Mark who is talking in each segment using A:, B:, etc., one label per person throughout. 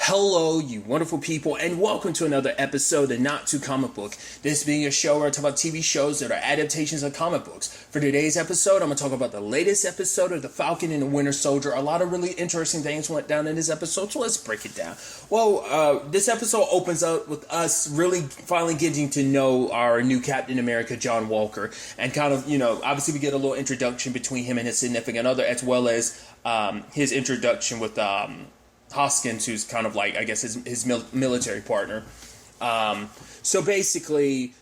A: Hello, you wonderful people, and welcome to another episode of Not Too Comic Book. This being a show where I talk about TV shows that are adaptations of comic books. For today's episode, I'm going to talk about the latest episode of The Falcon and the Winter Soldier. A lot of really interesting things went down in this episode, so let's break it down. Well, this episode opens up with us really finally getting to know our new Captain America, John Walker, and kind of, obviously we get a little introduction between him and his significant other, as well as his introduction with Hoskins, who's kind of like, I guess, his military partner. So basically,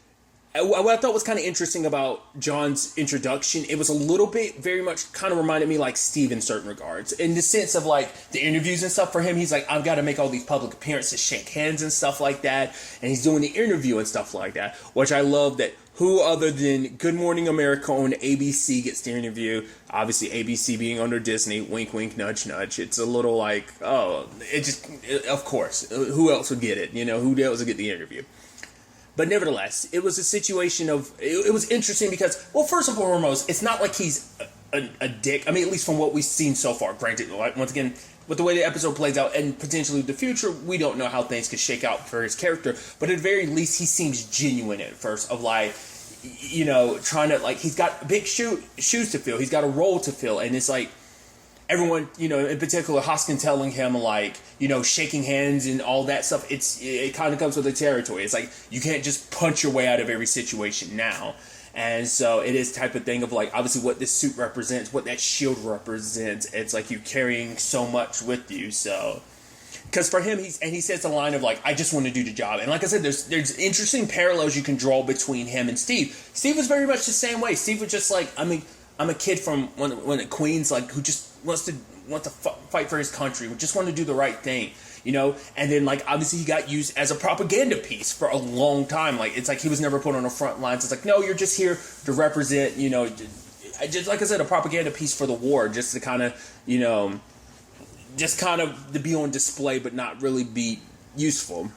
A: what I thought was kind of interesting about John's introduction, it was a little bit, very much kind of reminded me like Steve in certain regards. In the sense of like the interviews and stuff for him, he's like, I've got to make all these public appearances, shake hands and stuff like that. And he's doing the interview and stuff like that, which I love that who other than Good Morning America on ABC gets the interview. Obviously, ABC being under Disney, wink, wink, nudge, nudge. It's a little like, of course, who else would get it? Who else would get the interview? But nevertheless, it was a situation of, it was interesting because, well, first and foremost, it's not like he's a dick. I mean, at least from what we've seen so far. Granted, like, once again, with the way the episode plays out and potentially the future, we don't know how things could shake out for his character. But at the very least, he seems genuine at first of like, trying to, like, he's got big shoes to fill. He's got a role to fill. And it's like, everyone, in particular, Hoskins telling him, like, shaking hands and all that stuff, it kind of comes with the territory. It's like, you can't just punch your way out of every situation now. And so it is type of thing of, like, obviously what this suit represents, what that shield represents. It's like you're carrying so much with you, so... Because for him, he says the line of, like, I just want to do the job. And like I said, there's interesting parallels you can draw between him and Steve. Steve was very much the same way. Steve was just like, I'm a kid from one of Queens, like, who just wants to fight for his country, who just want to do the right thing, And then, like, obviously he got used as a propaganda piece for a long time. Like, it's like he was never put on the front lines. It's like, no, you're just here to represent, just like I said, a propaganda piece for the war, just to kind of, just kind of to be on display, but not really be useful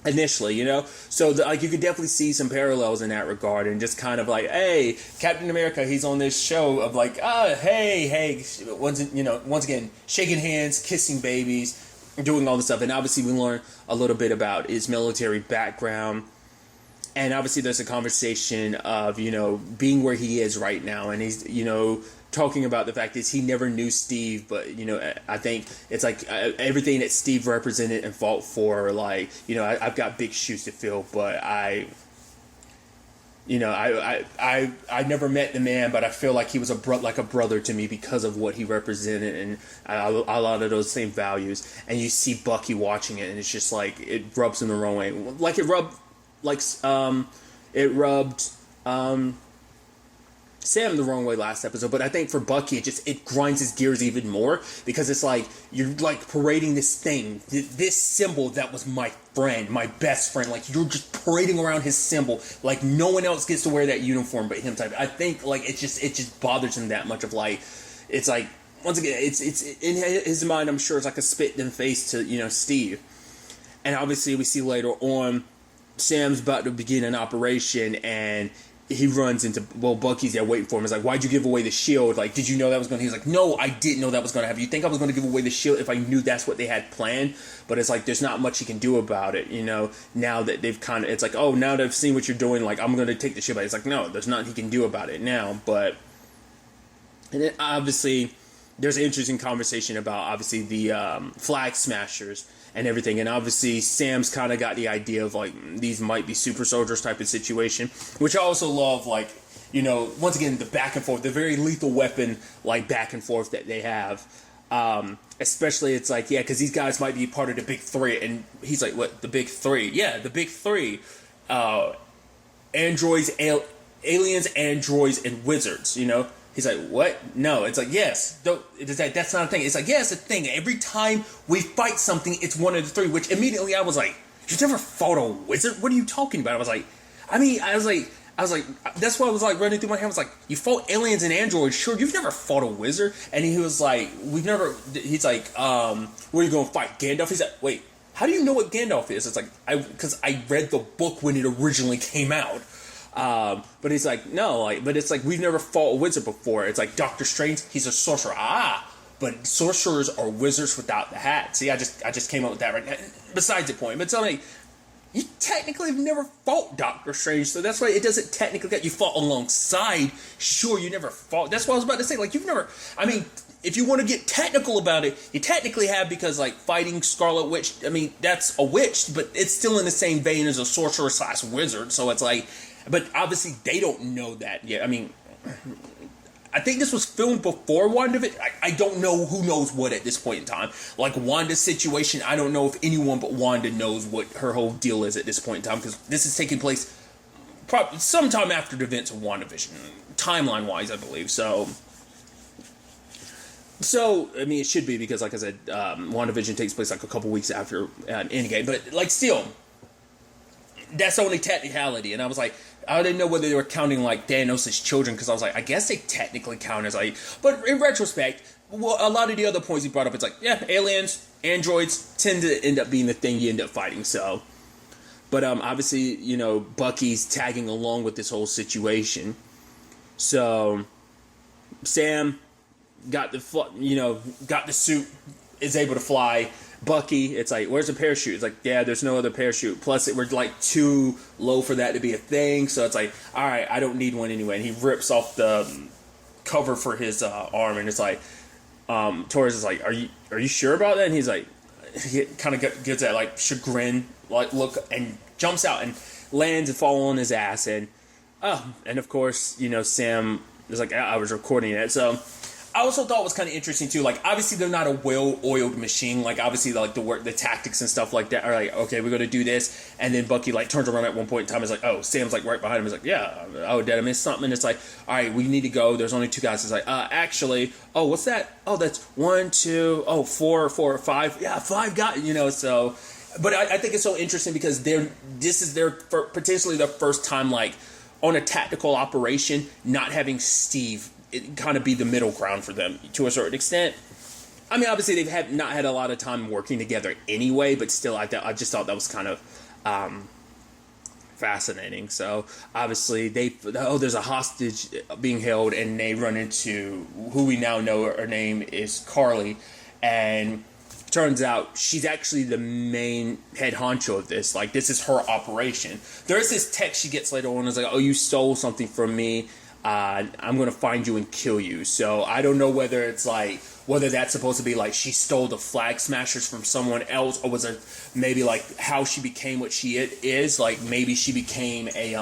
A: initially, So, like, you could definitely see some parallels in that regard, and just kind of like, hey, Captain America, he's on this show of like, hey, once again, shaking hands, kissing babies, doing all this stuff, and obviously we learn a little bit about his military background, and obviously there's a conversation of, being where he is right now, and he's, talking about the fact is he never knew Steve, but I think it's like everything that Steve represented and fought for, like, I've got big shoes to fill, but I never met the man, but I feel like he was like a brother to me because of what he represented and a lot of those same values. And you see Bucky watching it, and it's just like it rubs him the wrong way, like it rubbed Sam the wrong way last episode, but I think for Bucky it grinds his gears even more, because it's like you're like parading this thing, this symbol that was my friend, my best friend, like you're just parading around his symbol, like no one else gets to wear that uniform but him type. I think like it just bothers him that much of like, it's like, once again, it's in his mind, I'm sure it's like a spit in the face to Steve. And obviously we see later on Sam's about to begin an operation, and he runs into, Bucky's there waiting for him. He's like, why'd you give away the shield? Like, did you know that was going to... He's like, no, I didn't know that was going to happen. You think I was going to give away the shield if I knew that's what they had planned? But it's like, there's not much he can do about it, now that they've kind of... It's like, oh, now they've seen what you're doing, like, I'm going to take the shield. But it's like, no, there's nothing he can do about it now. But... And then, obviously, there's an interesting conversation about, obviously, the flag smashers and everything, and obviously Sam's kind of got the idea of like these might be super soldiers type of situation, which I also love, like, once again, the back and forth, the very lethal weapon like back and forth that they have, especially it's like, yeah, because these guys might be part of the big three, and he's like, what, the big three? Yeah, the big three, androids, aliens, androids, and wizards, He's like, what? No. It's like, yes. That's not a thing. It's like, yeah, it's a thing. Every time we fight something, it's one of the three. Which immediately I was like, you've never fought a wizard? What are you talking about? I was like, that's why I was like running through my head. I was like, you fought aliens and androids? Sure. You've never fought a wizard? And he was like, he's like, where are you going to fight? Gandalf? He's like, wait, how do you know what Gandalf is? It's like, because I read the book when it originally came out. But he's like, no, like, but it's like, we've never fought a wizard before. It's like Doctor Strange, he's a sorcerer. but sorcerers are wizards without the hat. See, I just came up with that right now. Besides the point, but tell me, you technically have never fought Doctor Strange, so that's why it doesn't technically get you fought alongside. Sure, you never fought. That's what I was about to say. Like, you've never. I mean, if you want to get technical about it, you technically have, because like fighting Scarlet Witch. I mean, that's a witch, but it's still in the same vein as a sorcerer / wizard. So it's like, but obviously they don't know that yet. I mean, I think this was filmed before WandaVision. I don't know who knows what at this point in time. Like Wanda's situation, I don't know if anyone but Wanda knows what her whole deal is at this point in time, because this is taking place probably sometime after the events of WandaVision, timeline-wise, I believe. So I mean, it should be, because like I said, WandaVision takes place like a couple weeks after Endgame. But like still, that's the only technicality. And I was like, I didn't know whether they were counting like Thanos' children, because I was like, I guess they technically count as like. But in retrospect, well, a lot of the other points he brought up, it's like, yeah, aliens, androids tend to end up being the thing you end up fighting. So, but obviously, you know, Bucky's tagging along with this whole situation. So Sam got the suit, is able to fly. Bucky, it's like, where's the parachute? It's like, yeah, there's no other parachute. Plus, we're like too low for that to be a thing. So it's like, all right, I don't need one anyway. And he rips off the cover for his arm, and it's like, Torres is like, are you sure about that? And he's like, he kind of gets that like chagrin like look, and jumps out and lands and falls on his ass. And of course, you know, Sam is like, I was recording it. So I also thought it was kind of interesting too. Like, obviously they're not a well-oiled machine. Like, obviously, like the tactics and stuff like that are like, okay, we're gonna do this, and then Bucky like turns around at one point in time. Is like, oh, Sam's like right behind him. He's like, yeah, oh, did I miss something? And it's like, all right, we need to go. There's only 2 guys. It's like, actually, oh, what's that? Oh, that's 1, 2, oh, 4, 5. Yeah, 5 guys. You know, so. But I think it's so interesting because this is their potentially their first time like on a tactical operation, not having Steve kind of be the middle ground for them to a certain extent. I mean, obviously they've not had a lot of time working together anyway, but still, I just thought that was kind of fascinating. So obviously there's a hostage being held, and they run into who we now know her name is Carly, and turns out she's actually the main head honcho of this. Like, this is her operation. There's this text she gets later on. It's like, oh, you stole something from me. I'm going to find you and kill you. So I don't know whether that's supposed to be like she stole the Flag Smashers from someone else, or was it maybe like how she became what she is. Like, maybe she became a,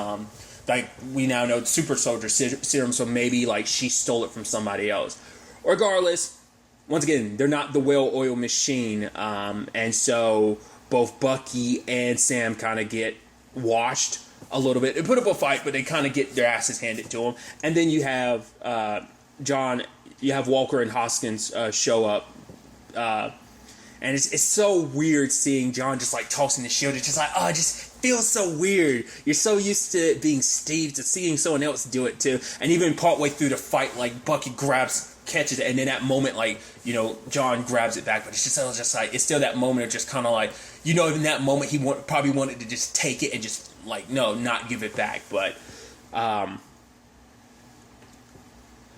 A: like we now know, super soldier serum. So maybe like she stole it from somebody else. Regardless, once again, they're not the well-oiled machine. And so both Bucky and Sam kind of get washed a little bit. They put up a fight, but they kind of get their asses handed to them. And then you have Walker and Hoskins show up. And it's so weird seeing John just like tossing the shield. It's just like, oh, it just feels so weird. You're so used to it being Steve, to seeing someone else do it too. And even partway through the fight, like Bucky catches it, and then that moment, like, you know, John grabs it back, but it's just like, it's still that moment of just kind of like, you know, in that moment he probably wanted to just take it and just like, no, not give it back. But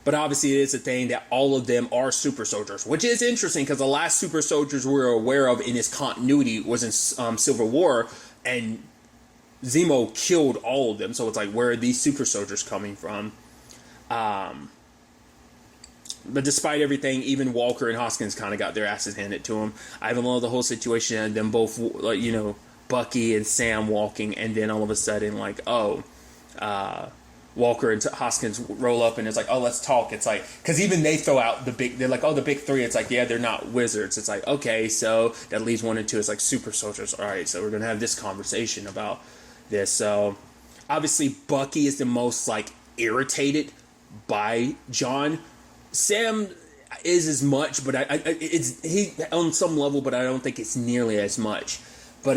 A: obviously it is a thing that all of them are super soldiers, which is interesting because the last super soldiers we're aware of in this continuity was in Civil War, and Zemo killed all of them. So it's like, where are these super soldiers coming from? But despite everything, even Walker and Hoskins kind of got their asses handed to them. I even love the whole situation and them both, like, you know, Bucky and Sam walking, and then all of a sudden, like, Walker and Hoskins roll up, and it's like, oh, let's talk. It's like, because even they throw out they're like, oh, the big 3. It's like, yeah, they're not wizards. It's like, okay, so that leaves 1 and 2. It's like super soldiers. All right, so we're going to have this conversation about this. So obviously Bucky is the most like irritated by John. Sam is as much, but he on some level, but I don't think it's nearly as much. But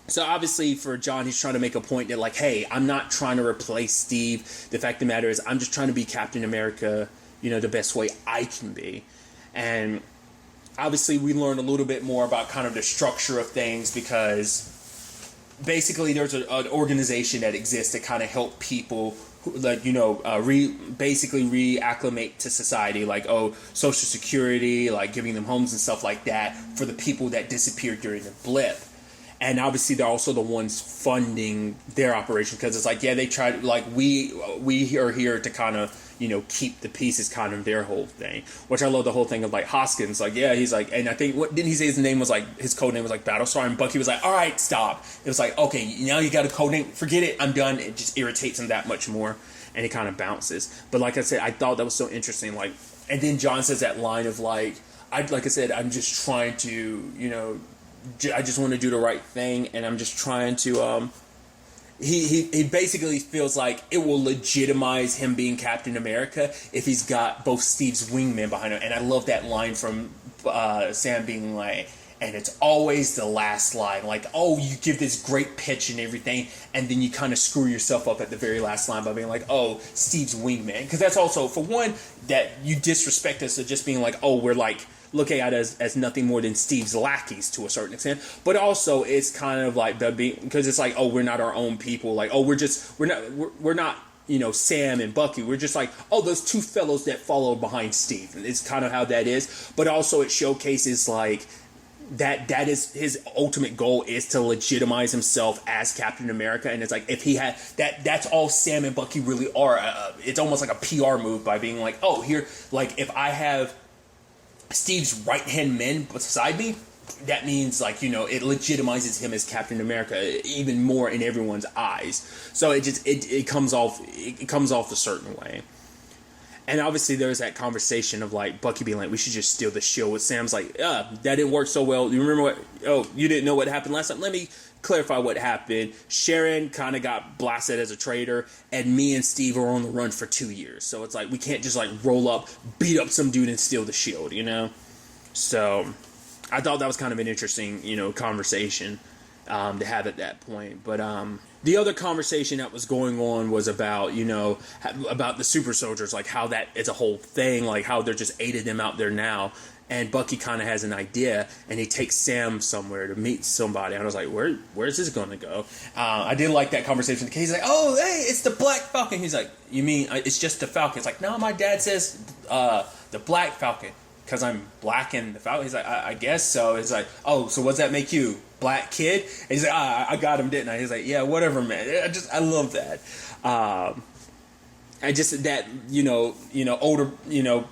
A: so obviously for John, he's trying to make a point that like, hey, I'm not trying to replace Steve. The fact of the matter is, I'm just trying to be Captain America, you know, the best way I can be. And obviously we learn a little bit more about kind of the structure of things, because basically there's an organization that exists to kind of help people like, basically reacclimate to society, like, Social Security, like giving them homes and stuff like that for the people that disappeared during the blip. And obviously they're also the ones funding their operation, because it's like, yeah, they tried, like, we are here to kind of, keep the peace is kind of their whole thing, which I love the whole thing of, like, Hoskins, like, yeah, he's like, and I think, what didn't he say his name was, like, his code name was, like, Battlestar, and Bucky was like, all right, stop. It was like, okay, now you got a code name, forget it, I'm done. It just irritates him that much more, and he kind of bounces. But like I said, I thought that was so interesting, like, and then John says that line of, like I said, I'm just trying to, I just want to do the right thing, and I'm just trying to, he basically feels like it will legitimize him being Captain America if he's got both Steve's wingmen behind him. And I love that line from Sam being like, and it's always the last line, like, oh, you give this great pitch and everything, and then you kind of screw yourself up at the very last line by being like, oh, Steve's wingman. Because that's also, for one, that you disrespect us to just being like, oh, we're like, looking at it as nothing more than Steve's lackeys to a certain extent. But also it's kind of like because it's like, oh, we're not our own people, like, oh, we're not Sam and Bucky, we're just like, oh, those two fellows that follow behind Steve. And it's kind of how that is. But also it showcases like that is his ultimate goal, is to legitimize himself as Captain America. And it's like, if he had that's all Sam and Bucky really are. It's almost like a PR move by being like, oh, here, like, if I have Steve's right-hand men beside me, that means, like, it legitimizes him as Captain America even more in everyone's eyes. So it comes off a certain way. And obviously there's that conversation of, like, Bucky being like, we should just steal the shield, with Sam's like, that didn't work so well. You remember you didn't know what happened last time? Let me clarify what happened. Sharon kind of got blasted as a traitor, and me and Steve are on the run for 2 years. So it's like, we can't just, like, roll up, beat up some dude and steal the shield, So I thought that was kind of an interesting, conversation to have at that point. But the other conversation that was going on was about, about the super soldiers, like how that is a whole thing, like how they're just 8 of them out there now. And Bucky kind of has an idea, and he takes Sam somewhere to meet somebody. And I was like, where's this going to go? I did like that conversation. He's like, oh, hey, it's the Black Falcon. He's like, you mean it's just the Falcon? It's like, no, my dad says the Black Falcon, because I'm black and the Falcon. He's like, I guess so. It's like, oh, so what's that make you? Black kid? And he's like, I got him, didn't I? He's like, yeah, whatever, man. I love that. I just that older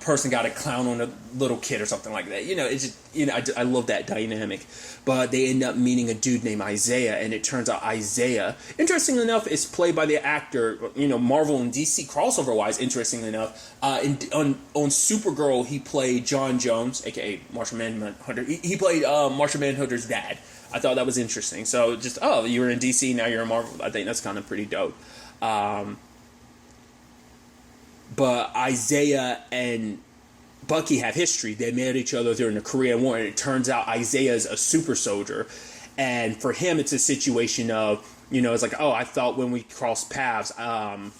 A: person got a clown on a little kid or something like that. It's just I love that dynamic. But they end up meeting a dude named Isaiah, and it turns out Isaiah, interestingly enough, is played by the actor, Marvel and DC crossover wise. Interestingly enough, on Supergirl he played John Jones, aka Martian Manhunter. He played Martian Manhunter's dad. I thought that was interesting. So just, oh, you were in DC, now you're in Marvel. I think that's kind of pretty dope. But Isaiah and Bucky have history. They met each other during the Korean War, and it turns out Isaiah is a super soldier. And for him, it's a situation of, it's like, oh, I thought when we crossed paths, glad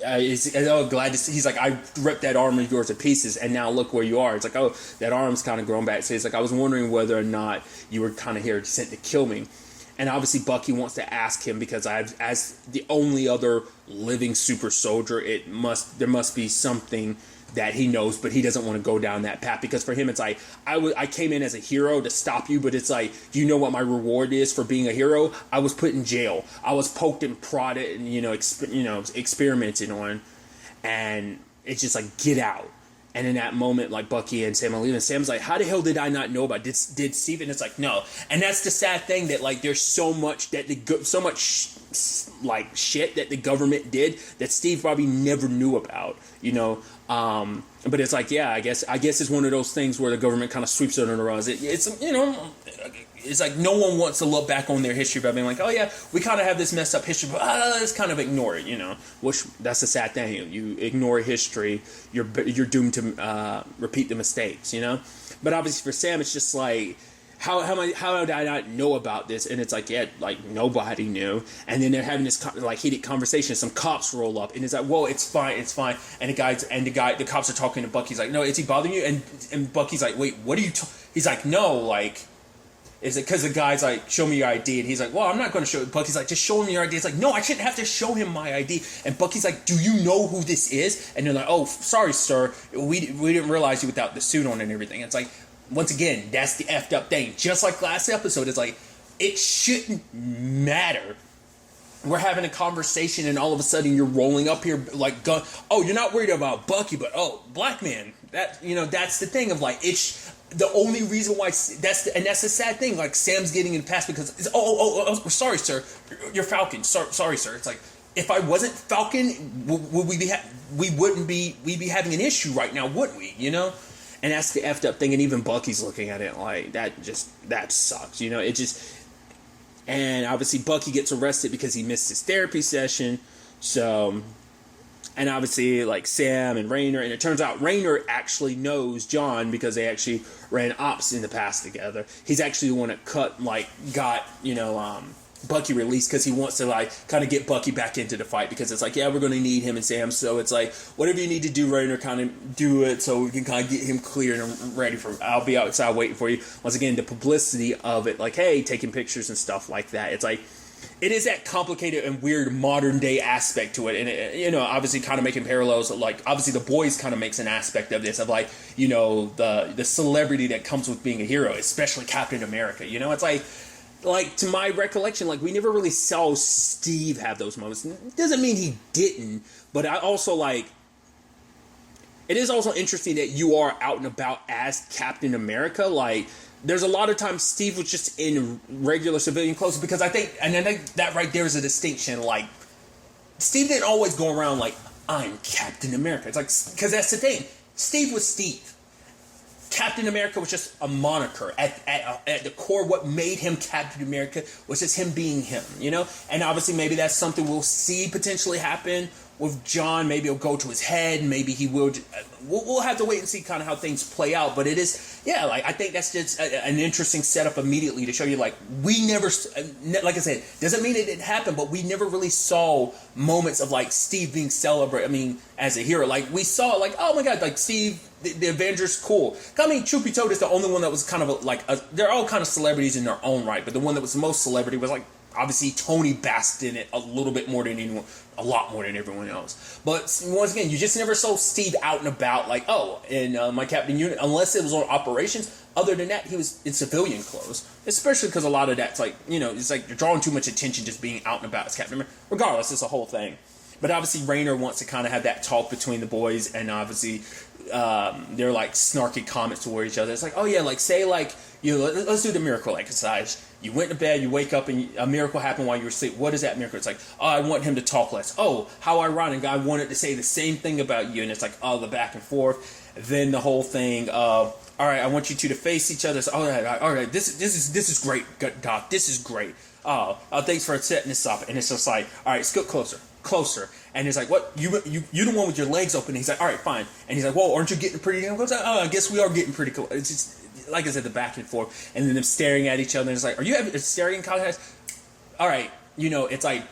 A: to see. He's like, I ripped that arm of yours to pieces, and now look where you are. It's like, oh, that arm's kind of grown back. So it's like, I was wondering whether or not you were kind of here sent to kill me. And obviously Bucky wants to ask him, because as the only other living super soldier, there must be something that he knows, but he doesn't want to go down that path, because for him it's like, I came in as a hero to stop you, but it's like, do you know what my reward is for being a hero? I was put in jail. I was poked and prodded and experimented on, and it's just like, get out. And in that moment, like, Bucky and Sam are leaving. Sam's like, how the hell did I not know about it? Did Steve? And it's like, no. And that's the sad thing, that, like, there's so much shit that the government did that Steve probably never knew about, But it's like, yeah, I guess it's one of those things where the government kind of sweeps it under the rug. It's like no one wants to look back on their history by being like, oh yeah, we kind of have this messed up history, but let's kind of ignore it, Which, that's the sad thing. You ignore history, you're doomed to repeat the mistakes, But obviously for Sam, it's just like, how did I not know about this? And it's like, yeah, like nobody knew. And then they're having this heated conversation. Some cops roll up, and it's like, whoa, it's fine. And the cops are talking to Bucky. He's like, no, is he bothering you? And Bucky's like, wait, what are you? He's like, no, like. is it because the guy's like, show me your ID, and he's like, well, I'm not going to show it. Bucky's like, just show him your ID. It's like, no, I shouldn't have to show him my ID. And Bucky's like, do you know who this is? And they're like, oh, sorry, sir, we didn't realize you without the suit on and everything. It's like, once again, that's the effed up thing. Just like last episode, it's like, it shouldn't matter. We're having a conversation, and all of a sudden you're rolling up here like, oh, you're not worried about Bucky, but oh, black man. That, you know, that's the thing of like, it's the only reason why that's the sad thing. Like, Sam's getting in the past because it's, sorry, sir, you're Falcon. Sorry, sir. It's like, if I wasn't Falcon, would we'd be having an issue right now, wouldn't we? You know. And that's the effed up thing, and even Bucky's looking at it like, that sucks, you know, it just, and obviously Bucky gets arrested because he missed his therapy session, so, and obviously, like, Sam and Raynor, and it turns out Raynor actually knows John because they actually ran ops in the past together. He's actually the one that got, you know, Bucky released because he wants to, like, kind of get Bucky back into the fight, because it's like, yeah, we're going to need him and Sam, so it's like, whatever you need to do, Raynor, kind of do it so we can kind of get him cleared and ready for, I'll be outside waiting for you. Once again, the publicity of it, like, hey, taking pictures and stuff like that, it's like, it is that complicated and weird modern day aspect to it, and it, you know, obviously kind of making parallels, like, obviously The Boys kind of makes an aspect of this, of like, you know, the celebrity that comes with being a hero, especially Captain America, you know, it's like, to my recollection, like, we never really saw Steve have those moments. It doesn't mean he didn't, but I also, like, it is also interesting that you are out and about as Captain America. Like, there's a lot of times Steve was just in regular civilian clothes, because I think that right there is a distinction. Like, Steve didn't always go around like, I'm Captain America. It's like, because that's the thing. Steve was Steve. Captain America was just a moniker. At the core, what made him Captain America was just him being him, you know? And obviously maybe that's something we'll see potentially happen with John. Maybe it'll go to his head. Maybe he will. We'll have to wait and see kind of how things play out. But it is, yeah, like, I think that's just an interesting setup immediately to show you, like, we never, like I said, doesn't mean it didn't happen, but we never really saw moments of, like, Steve being celebrated, I mean, as a hero. Like, we saw, like, oh my God, like, Steve, the Avengers, cool. I mean, truth be told, is the only one that was kind of they're all kind of celebrities in their own right, but the one that was the most celebrity was, like, obviously Tony basked in it a little bit more than anyone, a lot more than everyone else. But once again, you just never saw Steve out and about, like, oh, in my Captain unit, unless it was on operations. Other than that, he was in civilian clothes, especially because a lot of that's like, you know, it's like you're drawing too much attention just being out and about as Captain America. Regardless, it's a whole thing. But obviously, Raynor wants to kind of have that talk between the boys, and obviously, they're like snarky comments toward each other. It's like, oh yeah, like, say, like, you know, let's do the miracle exercise. You went to bed, you wake up, and a miracle happened while you were asleep. What is that miracle? It's like, oh, I want him to talk less. Oh, how ironic. I wanted to say the same thing about you. And it's like, oh, the back and forth. Then the whole thing of, all right, I want you two to face each other. So, all right, this is great, Doc. This is great. Oh, thanks for setting this up. And it's just like, all right, scoot closer. And he's like, what? You the one with your legs open. And he's like, all right, fine. And he's like, whoa, aren't you getting pretty close? Oh, I guess we are getting pretty close. It's just, like I said, the back and forth. And then them staring at each other. And it's like, are you having a staring contest? All right, you know, it's like,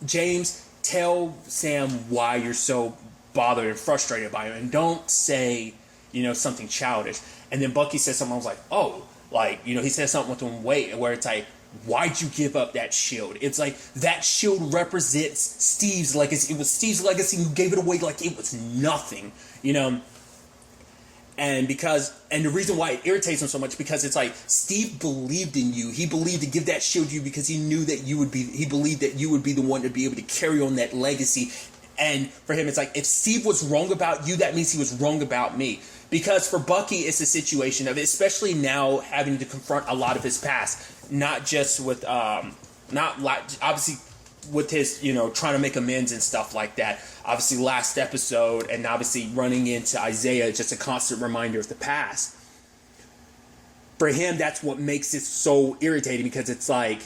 A: James, tell Sam why you're so bothered and frustrated by him. And don't say, you know, something childish. And then Bucky says something, I was like, oh, like, you know, he says something with him, wait, where it's like, why'd you give up that shield? It's like, that shield represents Steve's legacy. It was Steve's legacy. You gave it away like it was nothing, you know? And the reason why it irritates him so much, because it's like, Steve believed in you. He believed to give that shield to you because he knew that he believed that you would be the one to be able to carry on that legacy. And for him, it's like, if Steve was wrong about you, that means he was wrong about me. Because for Bucky, it's a situation of, especially now having to confront a lot of his past, not just with, obviously with his, you know, trying to make amends and stuff like that. Obviously last episode, and obviously running into Isaiah, just a constant reminder of the past. For him, that's what makes it so irritating, because it's like,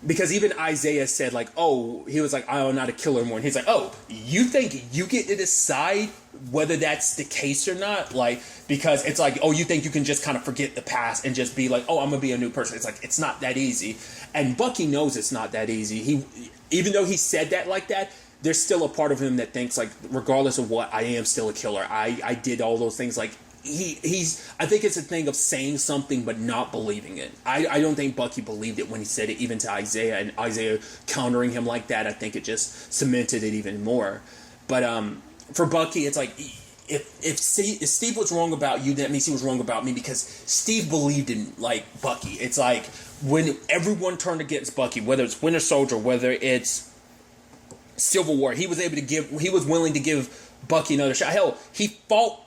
A: because even Isaiah said, like, oh, he was like, I'm not a killer anymore. And he's like, oh, you think you get to decide whether that's the case or not? Like, because it's like, oh, you think you can just kind of forget the past and just be like, oh, I'm going to be a new person. It's like, it's not that easy. And Bucky knows it's not that easy. Even though he said that like that, there's still a part of him that thinks, like, regardless of what, I am still a killer. I did all those things. Like, I think it's a thing of saying something but not believing it. I don't think Bucky believed it when he said it even to Isaiah, and Isaiah countering him like that, I think it just cemented it even more. But for Bucky, it's like, if Steve was wrong about you, that means he was wrong about me, because Steve believed in, like, Bucky. It's like when everyone turned against Bucky, whether it's Winter Soldier, whether it's Civil War, he was willing to give Bucky another shot. Hell, he fought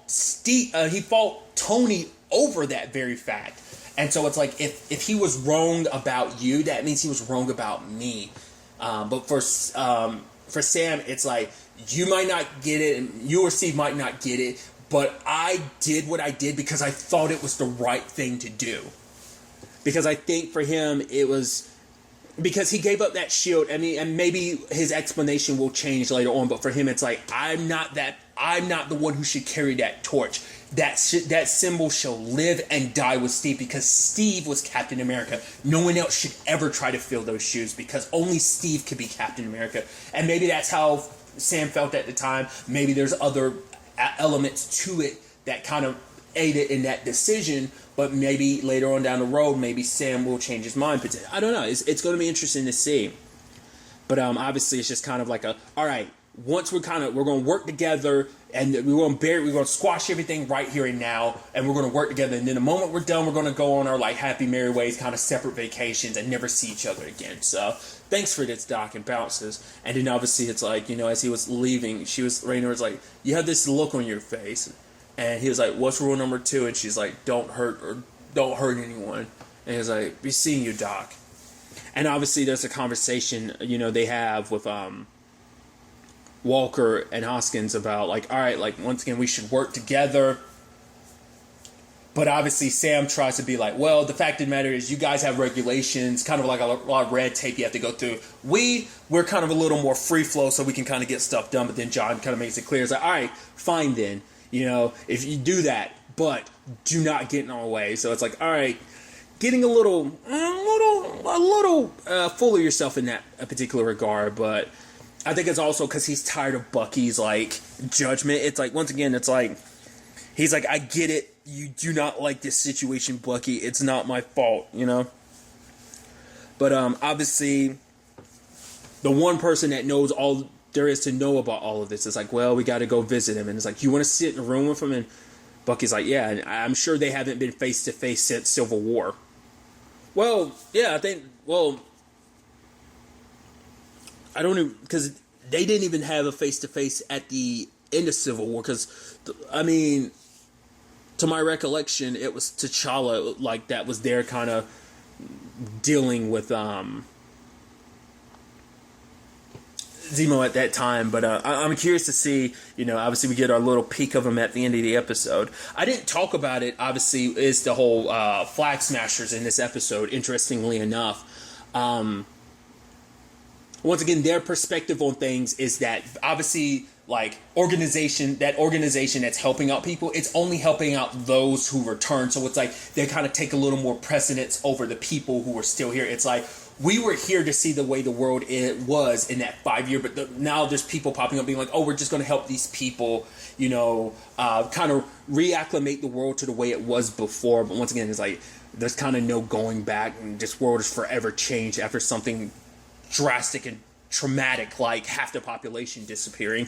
A: Tony over that very fact. And so it's like, if he was wrong about you, that means he was wrong about me. But for Sam, it's like, you might not get it, and you or Steve might not get it, but I did what I did because I thought it was the right thing to do. Because I think for him, it was because he gave up that shield. I mean, and maybe his explanation will change later on, but for him, it's like, I'm not the one who should carry that torch. That symbol shall live and die with Steve, because Steve was Captain America. No one else should ever try to fill those shoes, because only Steve could be Captain America. And maybe that's how Sam felt at the time. Maybe there's other elements to it that kind of aided in that decision, but maybe later on down the road, maybe Sam will change his mind. But I don't know. It's going to be interesting to see. But obviously, it's just kind of like all right, once we're going to work together, and we're going to squash everything right here and now, and we're going to work together. And then the moment we're done, we're going to go on our, like, happy merry ways, kind of separate vacations, and never see each other again. So thanks for this, Doc, and bounces. And then obviously it's like, as he was leaving, Raynor was like, you have this look on your face. And he was like, what's rule number 2? And she's like, don't hurt anyone. And he's like, be seeing you, Doc. And obviously there's a conversation, they have with Walker and Hoskins about, like, all right, like, once again, we should work together. But obviously Sam tries to be like, well, the fact of the matter is, you guys have regulations, kind of like a lot of red tape you have to go through. We're kind of a little more free flow, so we can kind of get stuff done. But then John kind of makes it clear. It's like, all right, fine then. If you do that, but do not get in our way. So it's like, all right, getting a little full of yourself in that particular regard. But I think it's also because he's tired of Bucky's, like, judgment. It's like, once again, it's like, he's like, I get it. You do not like this situation, Bucky. It's not my fault, But obviously, the one person that knows all there is to know about all of this is like, well, we got to go visit him. And it's like, you want to sit in a room with him? And Bucky's like, yeah. And I'm sure they haven't been face to face since Civil War. Well, yeah, I don't even, because they didn't even have a face to face at the end of Civil War. Because, I mean, to my recollection, it was T'Challa, like, that was there kind of dealing with Zemo at that time. But I'm curious to see, obviously we get our little peek of him at the end of the episode. I didn't talk about it, obviously, is the whole Flag Smashers in this episode, interestingly enough. Once again, their perspective on things is that, obviously, like, organization that's helping out people, it's only helping out those who return. So it's like they kind of take a little more precedence over the people who are still here. It's like, we were here to see the way the world was in that 5 year, but now there's people popping up being like, oh, we're just going to help these people, kind of reacclimate the world to the way it was before. But once again, it's like, there's kind of no going back, and this world is forever changed after something drastic and traumatic, like half the population disappearing.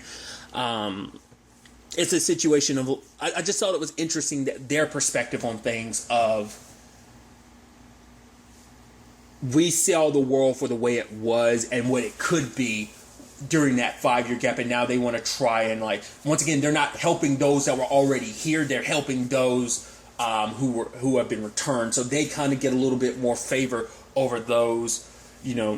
A: It's a situation of, I just thought it was interesting that their perspective on things of, we saw the world for the way it was and what it could be during that 5 year gap, and now they want to try and, like, once again, they're not helping those that were already here, they're helping those who have been returned, so they kind of get a little bit more favor over those, so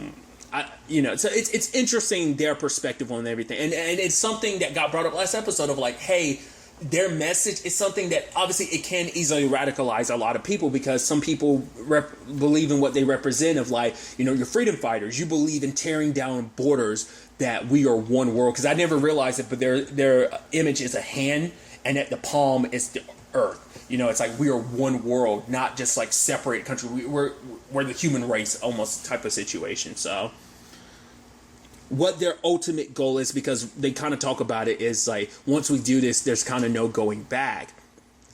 A: it's interesting, their perspective on everything, and it's something that got brought up last episode of, like, hey, their message is something that obviously it can easily radicalize a lot of people, because some people believe in what they represent of, like, your freedom fighters. You believe in tearing down borders, that we are one world. Because I never realized it, but their image is a hand, and at the palm is the earth. It's like we are one world, not just like separate country. We're the human race almost type of situation. So what their ultimate goal is, because they kind of talk about it, is like, once we do this, there's kind of no going back.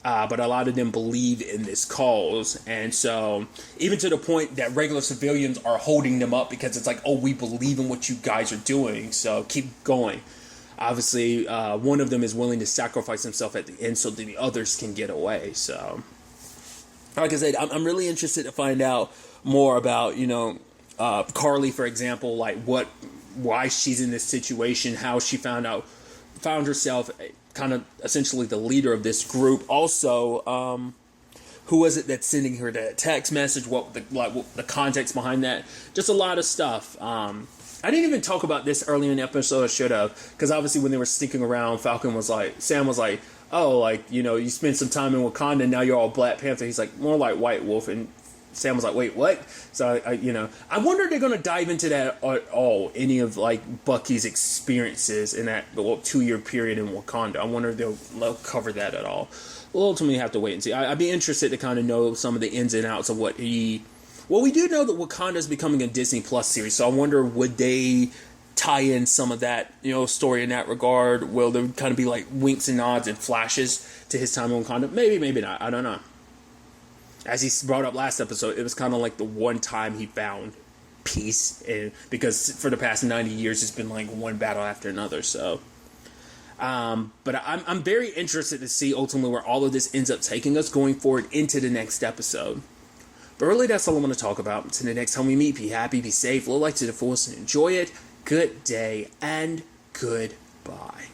A: but a lot of them believe in this cause. And so even to the point that regular civilians are holding them up because it's like, oh, we believe in what you guys are doing, so keep going. Obviously, one of them is willing to sacrifice himself at the end so that the others can get away. So, like I said, I'm really interested to find out more about, Carly, for example, like why she's in this situation, how she found herself kind of essentially the leader of this group. Also, who was it that's sending her that text message? What the context behind that? Just a lot of stuff. I didn't even talk about this earlier in the episode. I should have, because obviously when they were sneaking around, Sam was like, oh, like, you spent some time in Wakanda, now you're all Black Panther. He's like, more like White Wolf, and Sam was like, wait, what? So, I wonder if they're going to dive into that at all, any of, like, Bucky's experiences in that 2-year period in Wakanda. I wonder if they'll cover that at all. We'll ultimately have to wait and see. I'd be interested to kind of know some of the ins and outs of what he... Well, we do know that Wakanda is becoming a Disney Plus series, so I wonder, would they tie in some of that, story in that regard? Will there kind of be, like, winks and nods and flashes to his time in Wakanda? Maybe, maybe not. I don't know. As he brought up last episode, it was kind of like the one time he found peace, and because for the past 90 years, it's been like one battle after another. So, but I'm very interested to see ultimately where all of this ends up taking us going forward into the next episode. But really, that's all I'm going to talk about. Until the next time we meet, be happy, be safe, live life to the fullest, and enjoy it. Good day and goodbye.